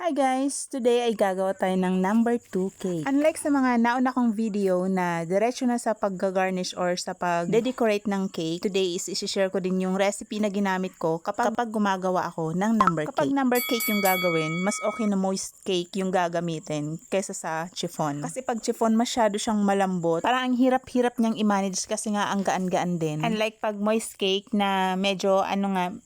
Hi guys! Today ay gagawa tayo ng number 2 cake. Unlike sa mga nauna kong video na diretso na sa pag-garnish or sa pag-decorate ng cake, today is isi-share ko din yung recipe na ginamit ko kapag gumagawa ako ng number cake. Kapag number cake yung gagawin, mas okay na moist cake yung gagamitin kaysa sa chiffon. Kasi pag chiffon masyado siyang malambot, parang ang hirap-hirap niyang i-manage kasi nga ang gaan-gaan din. Unlike pag moist cake na medyo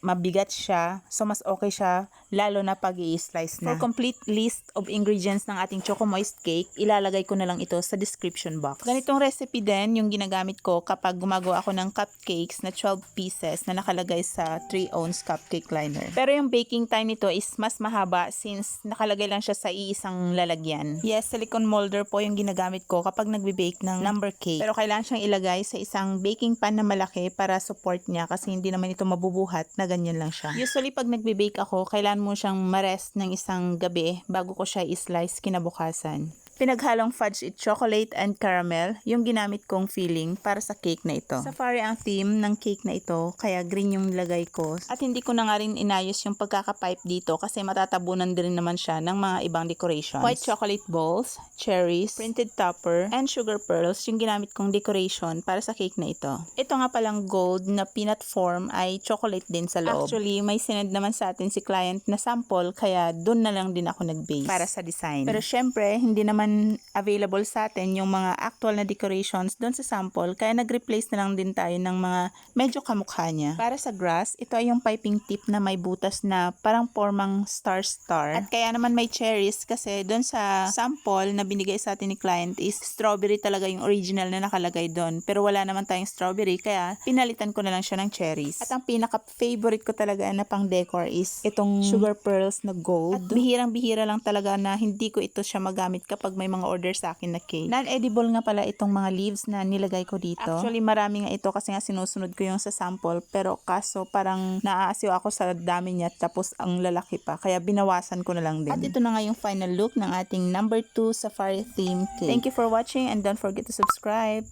mabigat siya, so mas okay siya lalo na pag i-slice na. For complete list of ingredients ng ating Choco Moist Cake, ilalagay ko na lang ito sa description box. Ganitong recipe din yung ginagamit ko kapag gumagawa ako ng cupcakes na 12 pieces na nakalagay sa 3 ounce cupcake liner. Pero yung baking time nito is mas mahaba since nakalagay lang siya sa iisang lalagyan. Yes, silicone molder po yung ginagamit ko kapag nagbe-bake ng number cake. Pero kailangan siyang ilagay sa isang baking pan na malaki para support niya kasi hindi naman ito mabubuhat na ganyan lang siya. Usually pag nagbe-bake ako, kailangan mo siyang ma-rest ng isang gabi bago ko siya i-slice kinabukasan. Pinaghalong fudge it chocolate and caramel yung ginamit kong filling para sa cake na ito. Safari ang theme ng cake na ito, kaya green yung nilagay ko. At hindi ko na nga rin inayos yung pagkakapipe dito kasi matatabunan din naman siya ng mga ibang decorations. White chocolate balls, cherries, printed topper, and sugar pearls yung ginamit kong decoration para sa cake na ito. Ito nga palang gold na peanut form ay chocolate din sa loob. Actually, may sinend naman sa atin si client na sample kaya dun na lang din ako nag-base para sa design. Pero syempre, hindi naman available sa atin yung mga actual na decorations doon sa sample kaya nag-replace na lang din tayo ng mga medyo kamukha niya. Para sa grass, ito ay yung piping tip na may butas na parang formang star-star. At kaya naman may cherries kasi doon sa sample na binigay sa atin ni client is strawberry talaga yung original na nakalagay doon. Pero wala naman tayong strawberry kaya pinalitan ko na lang siya ng cherries. At ang pinaka-favorite ko talaga na pang decor is itong sugar pearls na gold. At bihirang-bihira lang talaga na hindi ko ito siya magamit kapag may mga order sa akin na cake. Non-edible nga pala itong mga leaves na nilagay ko dito. Actually, marami nga ito kasi nga sinusunod ko yung sa sample pero kaso parang naaasiw ako sa dami niya tapos ang lalaki pa. Kaya binawasan ko na lang din. At ito na nga yung final look ng ating number 2 Safari theme cake. Thank you for watching and don't forget to subscribe.